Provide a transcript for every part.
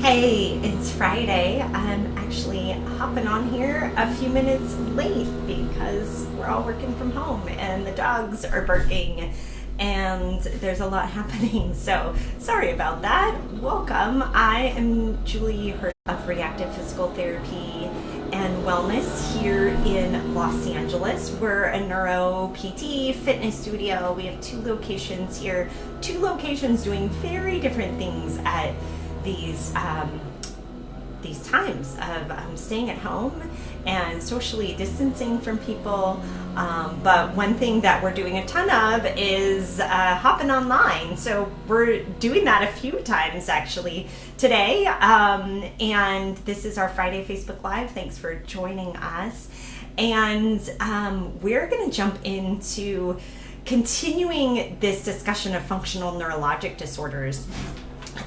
Hey, it's Friday. I'm actually hopping on here a few minutes late because we're all working from home and the dogs are barking and there's a lot happening. So sorry about that. Welcome. I am Julie Hurt of Re+active Physical Therapy and Wellness here in Los Angeles. We're a neuro PT fitness studio. We have two locations here, two locations doing very different things at these times of staying at home and socially distancing from people. But one thing that we're doing a ton of is hopping online. So we're doing that a few times actually today. And this is our Friday Facebook Live. Thanks for joining us. And we're going to jump into continuing this discussion of functional neurologic disorders.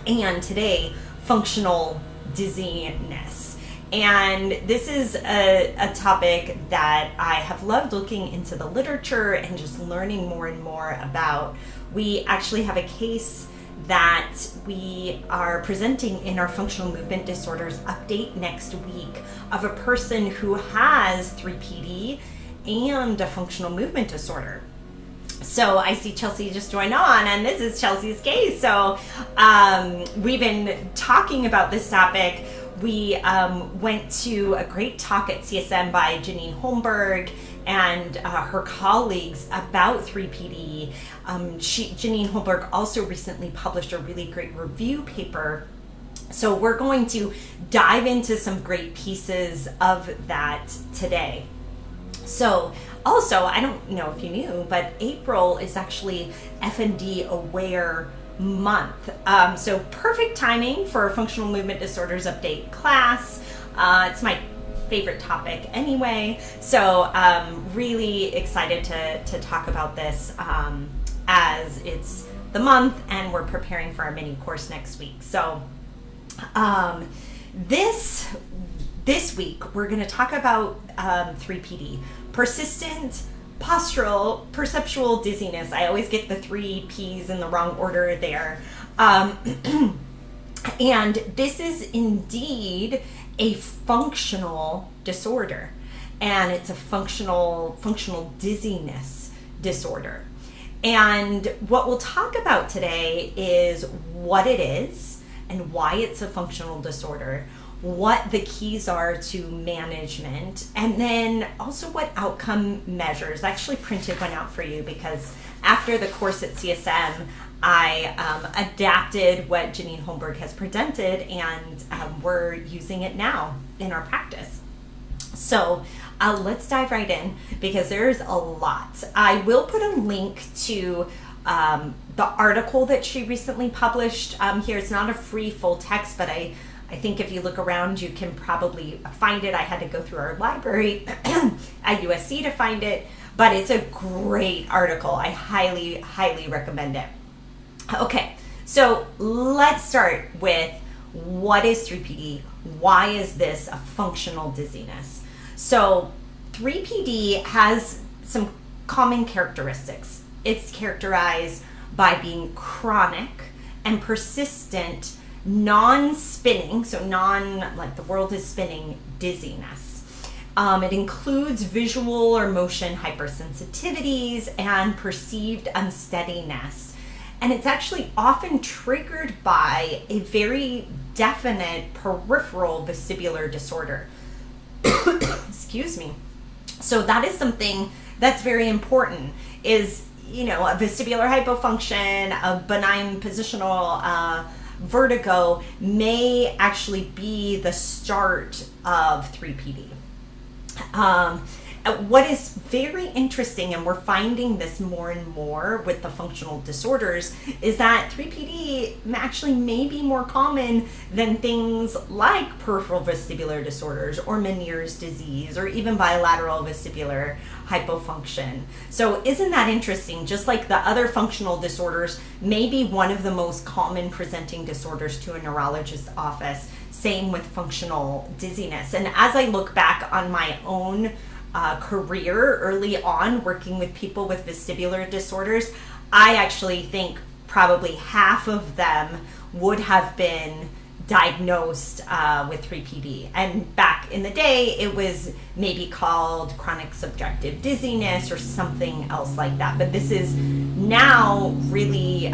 And today, functional dizziness. And this is a topic that I have loved looking into the literature and just learning more and more about. We actually have a case that we are presenting in our functional movement disorders update next week of a person who has 3PD and a functional movement disorder. So I see Chelsea just joined on, and this is Chelsea's case. So we've been talking about this topic. We went to a great talk at CSM by Janene Holmberg and her colleagues about 3PD. Janene Holmberg also recently published a really great review paper. So we're going to dive into some great pieces of that today. So also, I don't know if you knew, but April is actually F&D Aware Month. So perfect timing for a functional movement disorders update class. It's my favorite topic anyway. So really excited to talk about this as it's the month and we're preparing for our mini course next week. So this week, we're going to talk about 3PD, persistent postural perceptual dizziness. I always get the 3 P's in the wrong order there. And this is indeed a functional disorder, and it's a functional dizziness disorder. And what we'll talk about today is what it is and why it's a functional disorder, what the keys are to management, and then also what outcome measures. I actually printed one out for you because after the course at CSM, I adapted what Janene Holmberg has presented, and we're using it now in our practice. So let's dive right in because there's a lot. I will put a link to the article that she recently published here. It's not a free full text, but I think if you look around, you can probably find it. I had to go through our library at USC to find it, but it's a great article. I highly, highly recommend it. Okay, so let's start with what is 3PD? Why is this a functional dizziness? So 3PD has some common characteristics. It's characterized by being chronic and persistent non-spinning, so like the world is spinning, dizziness. It includes visual or motion hypersensitivities and perceived unsteadiness. And it's actually often triggered by a very definite peripheral vestibular disorder. Excuse me. So that is something that's very important, is, a vestibular hypofunction, a benign positional vertigo may actually be the start of 3PD. What is very interesting, and we're finding this more and more with the functional disorders, is that 3PD actually may be more common than things like peripheral vestibular disorders or Meniere's disease or even bilateral vestibular hypofunction. So isn't that interesting? Just like the other functional disorders may be one of the most common presenting disorders to a neurologist's office, same with functional dizziness. And as I look back on my own career early on working with people with vestibular disorders, I actually think probably half of them would have been diagnosed with 3PD. And back in the day, it was maybe called chronic subjective dizziness or something else like that. But this is now really,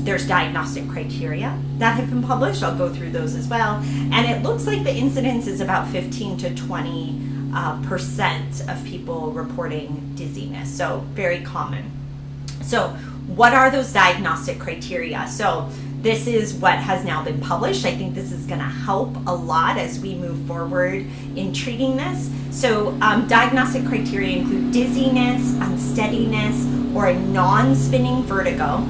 there's diagnostic criteria that have been published. I'll go through those as well. And it looks like the incidence is about 15 to 20% of people reporting dizziness. So very common. So what are those diagnostic criteria? So this is what has now been published. I think this is going to help a lot as we move forward in treating this. So diagnostic criteria include dizziness, unsteadiness, or a non-spinning vertigo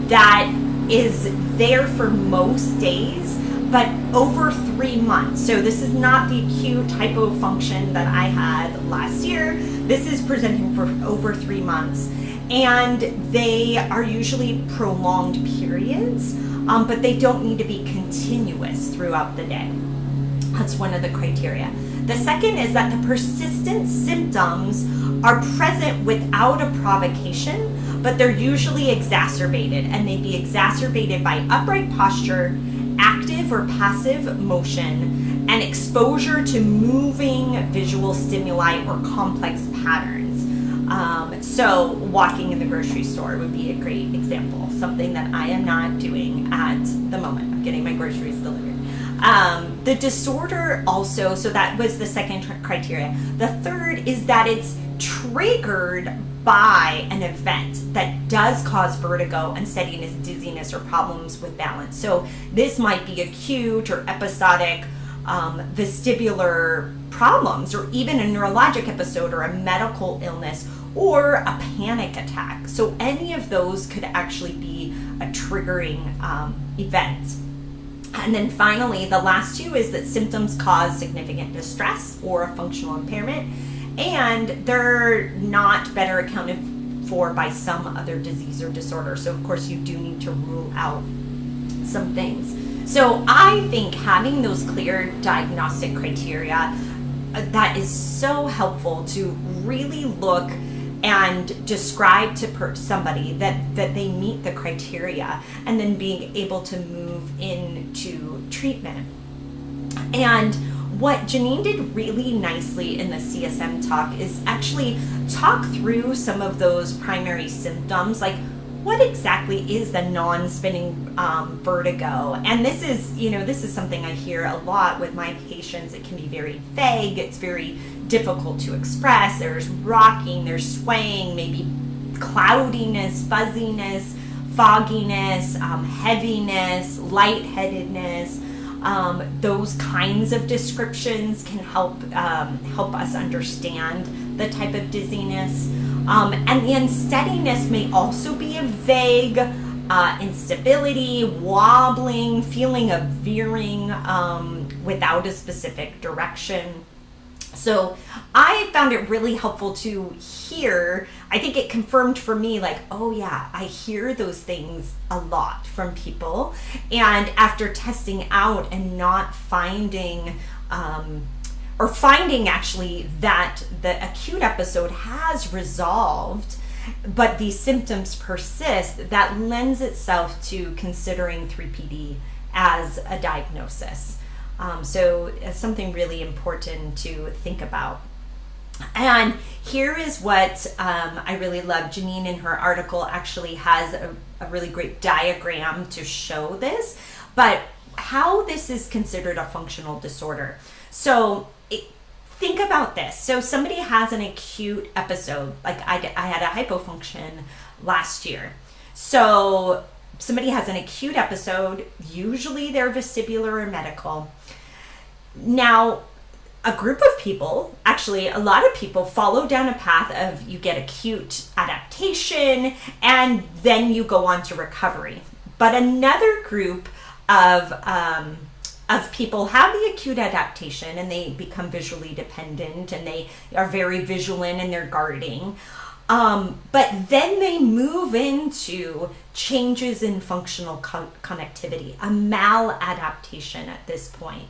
that is there for most days, but over 3 months. So this is not the acute hypofunction that I had last year. This is presenting for over 3 months. And they are usually prolonged periods, but they don't need to be continuous throughout the day. That's one of the criteria. The second is that the persistent symptoms are present without a provocation, but they're usually exacerbated, and they be exacerbated by upright posture, active or passive motion, and exposure to moving visual stimuli or complex patterns. So walking in the grocery store would be a great example, something that I am not doing at the moment. I'm getting my groceries delivered. The disorder also, so that was the second criteria. The third is that it's triggered by an event that does cause vertigo, unsteadiness, dizziness, or problems with balance. So this might be acute or episodic vestibular problems, or even a neurologic episode or a medical illness or a panic attack. So any of those could actually be a triggering event. And then finally, the last two is that symptoms cause significant distress or a functional impairment, and they're not better accounted for by some other disease or disorder. So of course you do need to rule out some things. So I think having those clear diagnostic criteria, that is so helpful to really look and describe to somebody that they meet the criteria, and then being able to move into treatment. And what Janene did really nicely in the CSM talk is actually talk through some of those primary symptoms, like what exactly is the non-spinning vertigo? And this is something I hear a lot with my patients. It can be very vague. It's very difficult to express. There's rocking, there's swaying, maybe cloudiness, fuzziness, fogginess, heaviness, lightheadedness. Those kinds of descriptions can help us understand the type of dizziness. And the unsteadiness may also be a vague instability, wobbling, feeling of veering without a specific direction. So I found it really helpful to hear. I think it confirmed for me, like, oh yeah, I hear those things a lot from people. And after testing out and not finding, or finding actually that the acute episode has resolved, but these symptoms persist, that lends itself to considering 3PD as a diagnosis. So it's something really important to think about. And here is what I really love. Janene in her article actually has a really great diagram to show this, but how this is considered a functional disorder. So think about this. So somebody has an acute episode, like I had a hypofunction last year. So somebody has an acute episode, usually they're vestibular or medical. Now, a group of people, actually a lot of people, follow down a path of you get acute adaptation and then you go on to recovery. But another group of people have the acute adaptation and they become visually dependent and they are very vigilant and they're guarding. But then they move into changes in functional connectivity, a maladaptation at this point.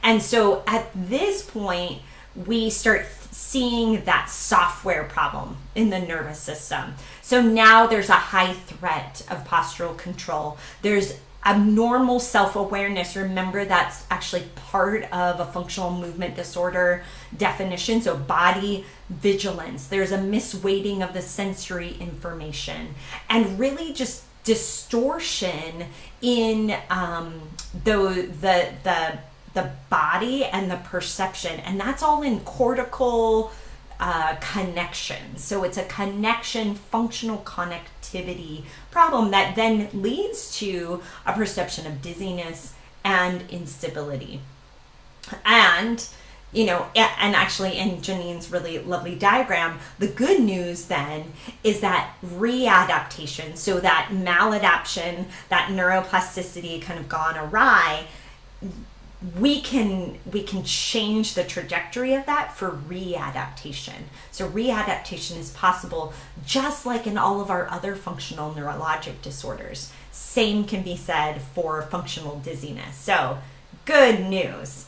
And so at this point, we start seeing that software problem in the nervous system. So now there's a high threat of postural control. There's abnormal self-awareness, remember that's actually part of a functional movement disorder definition. So body vigilance, there's a misweighting of the sensory information, and really just distortion in the body and the perception, and that's all in cortical connection. So it's a connection, functional connectivity problem that then leads to a perception of dizziness and instability. And and actually in Janene's really lovely diagram, the good news then is that readaptation, so that maladaptation, that neuroplasticity kind of gone awry, we can change the trajectory of that for readaptation. So readaptation is possible just like in all of our other functional neurologic disorders. Same can be said for functional dizziness. So good news.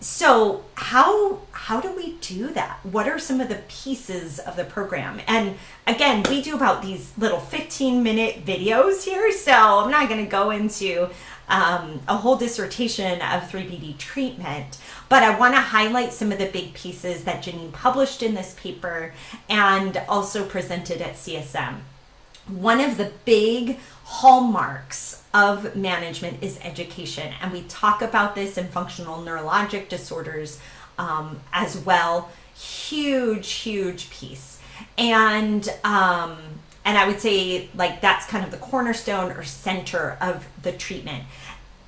So how do we do that? What are some of the pieces of the program? And again, we do about these little 15-minute videos here, so I'm not going to go into a whole dissertation of 3PD treatment, but I want to highlight some of the big pieces that Janene published in this paper and also presented at CSM. One of the big hallmarks of management is education, and we talk about this in functional neurologic disorders as well. Huge piece, and I would say like that's kind of the cornerstone or center of the treatment.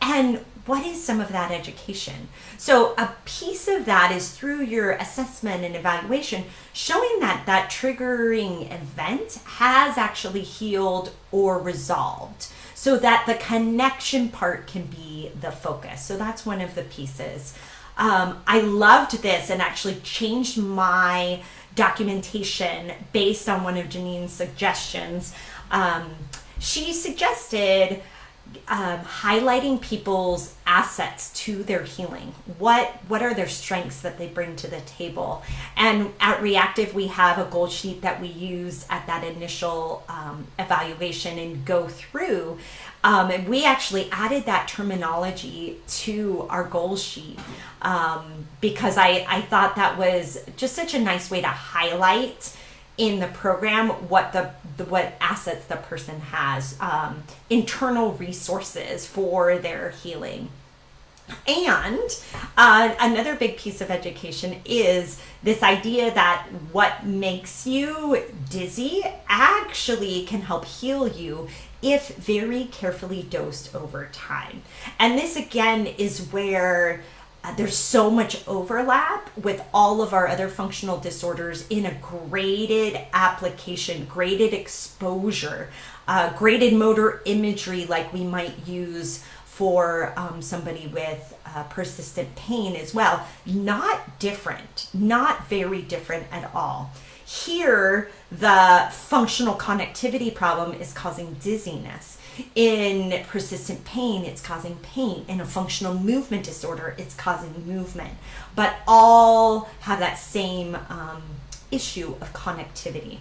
And what is some of that education? So a piece of that is through your assessment and evaluation, showing that that triggering event has actually healed or resolved, so that the connection part can be the focus. So that's one of the pieces. I loved this and actually changed my documentation based on one of Janene's suggestions. She suggested highlighting people's assets to their healing. What are their strengths that they bring to the table? And at Re+active, we have a goal sheet that we use at that initial evaluation and go through. And we actually added that terminology to our goal sheet because I thought that was just such a nice way to highlight in the program what assets the person has, internal resources for their healing. And another big piece of education is this idea that what makes you dizzy actually can help heal you if very carefully dosed over time. And this again is where there's so much overlap with all of our other functional disorders in a graded application, graded exposure, graded motor imagery like we might use for somebody with persistent pain as well. Not different, not very different at all. Here, the functional connectivity problem is causing dizziness. In persistent pain, it's causing pain. In a functional movement disorder, it's causing movement. But all have that same issue of connectivity.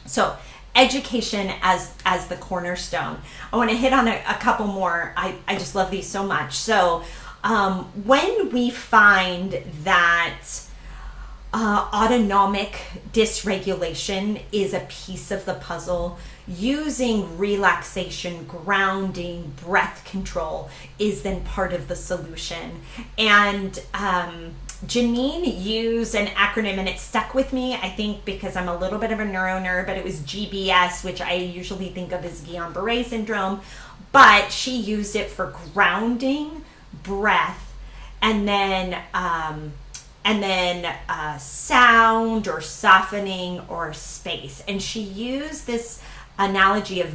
So education as the cornerstone. I want to hit on a couple more. I just love these so much. So when we find that autonomic dysregulation is a piece of the puzzle, using relaxation, grounding, breath control is then part of the solution. And Janene used an acronym, and it stuck with me, I think, because I'm a little bit of a neuro nerd, but it was GBS, which I usually think of as Guillain-Barré syndrome. But she used it for grounding, breath, and then sound or softening or space. And she used this analogy of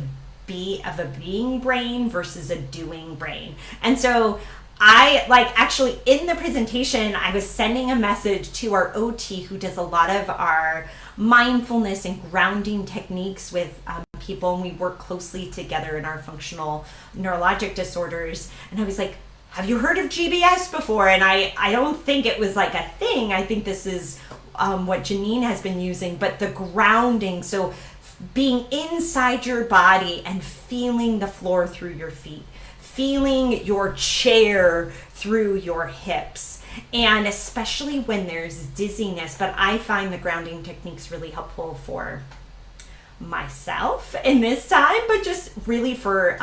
a being brain versus a doing brain. And so I actually in the presentation, I was sending a message to our OT who does a lot of our mindfulness and grounding techniques with people, and we work closely together in our functional neurologic disorders. And I was like, have you heard of GBS before? And I don't think it was like a thing. I think this is what Janene has been using, but the grounding. So being inside your body and feeling the floor through your feet, feeling your chair through your hips. And especially when there's dizziness, but I find the grounding techniques really helpful for myself in this time, but just really for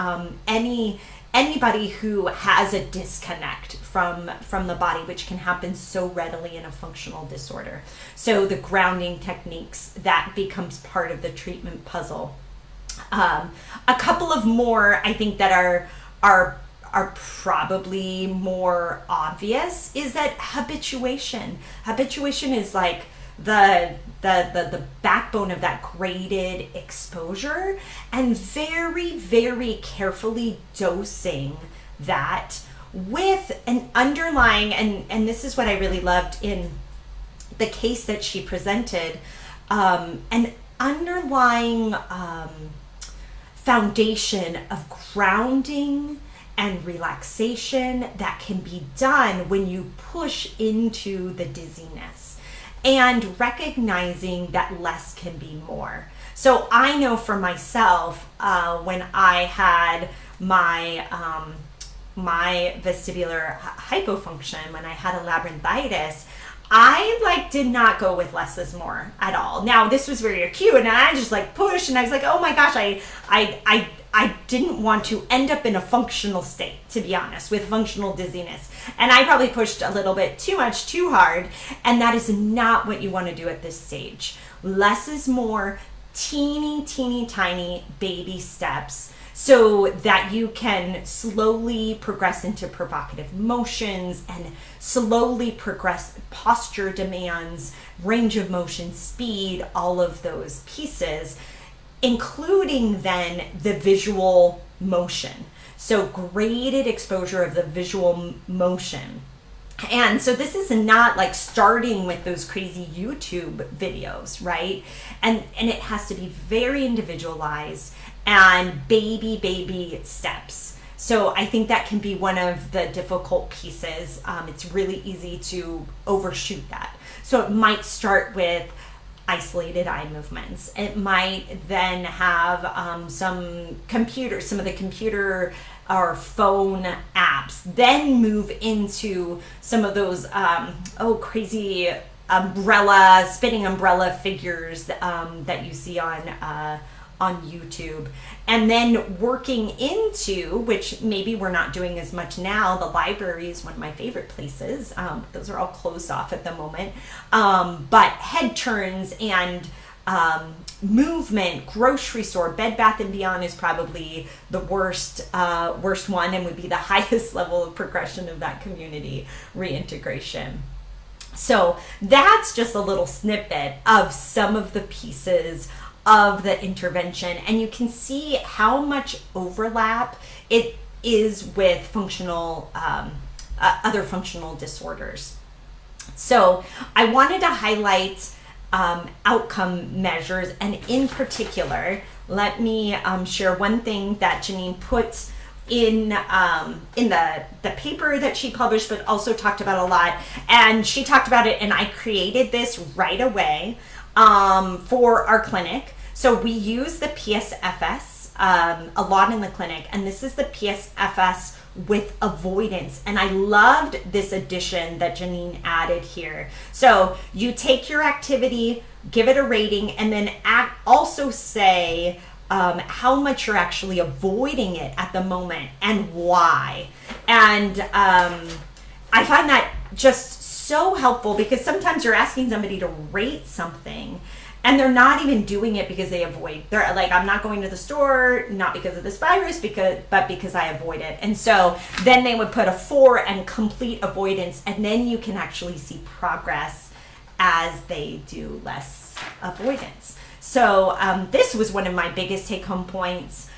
anybody who has a disconnect from the body, which can happen so readily in a functional disorder. So the grounding techniques, that becomes part of the treatment puzzle. A couple of more, I think, that are probably more obvious is that habituation. Habituation is like the backbone of that graded exposure, and very, very carefully dosing that with an underlying, and this is what I really loved in the case that she presented, an underlying foundation of grounding and relaxation that can be done when you push into the dizziness, and recognizing that less can be more. So I know for myself, when I had my vestibular hypofunction, when I had a labyrinthitis, I did not go with less is more at all. Now this was very acute, and I just pushed, and I was like, oh my gosh, I didn't want to end up in a functional state, to be honest, with functional dizziness. And I probably pushed a little bit too much, too hard, and that is not what you want to do at this stage. Less is more, teeny, teeny, tiny baby steps, so that you can slowly progress into provocative motions and slowly progress posture demands, range of motion, speed, all of those pieces, including then the visual motion. So graded exposure of the visual motion. And so this is not starting with those crazy YouTube videos, right? And it has to be very individualized and baby steps. So I think that can be one of the difficult pieces. It's really easy to overshoot that. So it might start with isolated eye movements. It might then have some of the computer or phone apps, then move into some of those crazy spinning umbrella figures that you see on YouTube, and then working into, which maybe we're not doing as much now, the library is one of my favorite places. Those are all closed off at the moment. But head turns and movement, grocery store, Bed Bath & Beyond is probably the worst one, and would be the highest level of progression of that community reintegration. So that's just a little snippet of some of the pieces of the intervention, and you can see how much overlap it is with functional other functional disorders. So I wanted to highlight outcome measures, and in particular, let me share one thing that Janene put in the paper that she published, but also talked about a lot. And she talked about it, and I created this right away for our clinic. So we use the PSFS a lot in the clinic, and this is the PSFS with avoidance. And I loved this addition that Janene added here. So you take your activity, give it a rating, and then also say how much you're actually avoiding it at the moment and why. And I find that just so helpful, because sometimes you're asking somebody to rate something and they're not even doing it because they avoid. They're like, I'm not going to the store, not because of this virus, but because I avoid it. And so then they would put a 4 and complete avoidance, and then you can actually see progress as they do less avoidance. So this was one of my biggest take-home points.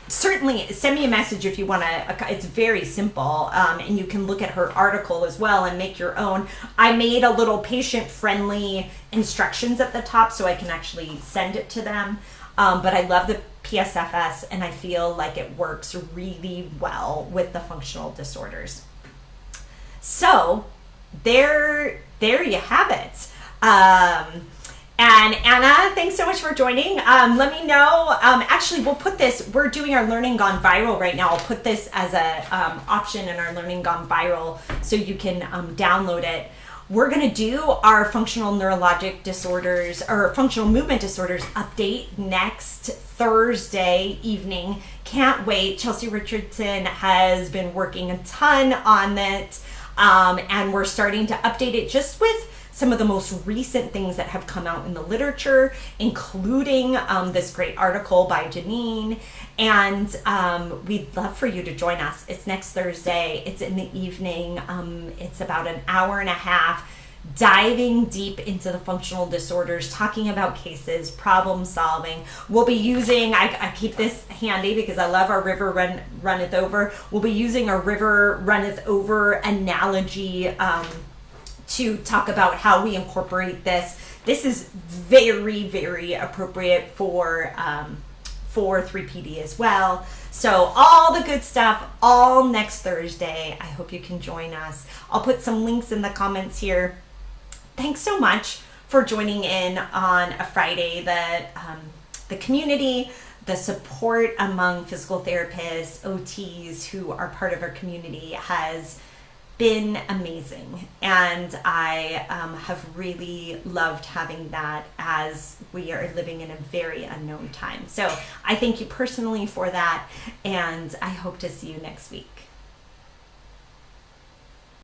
Certainly send me a message if you want to. It's very simple, and you can look at her article as well and make your own. I made a little patient-friendly instructions at the top so I can actually send it to them. But I love the PSFS, and I feel like it works really well with the functional disorders. So there you have it. And Anna, thanks so much for joining. Let me know. Actually, we're doing our Learning Gone Viral right now. I'll put this as a option in our Learning Gone Viral so you can download it. We're going to do our functional neurologic disorders or functional movement disorders update next Thursday evening. Can't wait. Chelsea Richardson has been working a ton on it, and we're starting to update it just with some of the most recent things that have come out in the literature, including this great article by Janene. And we'd love for you to join us. It's next Thursday. It's in the evening. It's about an hour and a half, diving deep into the functional disorders, talking about cases, problem solving. We'll be using, I keep this handy because I love our river runneth over. We'll be using our river runneth over analogy to talk about how we incorporate this. This is very, very appropriate for 3PD as well. So all the good stuff, all next Thursday. I hope you can join us. I'll put some links in the comments here. Thanks so much for joining in on a Friday. The community, the support among physical therapists, OTs who are part of our community has been amazing, and I have really loved having that as we are living in a very unknown time. So I thank you personally for that, and I hope to see you next week.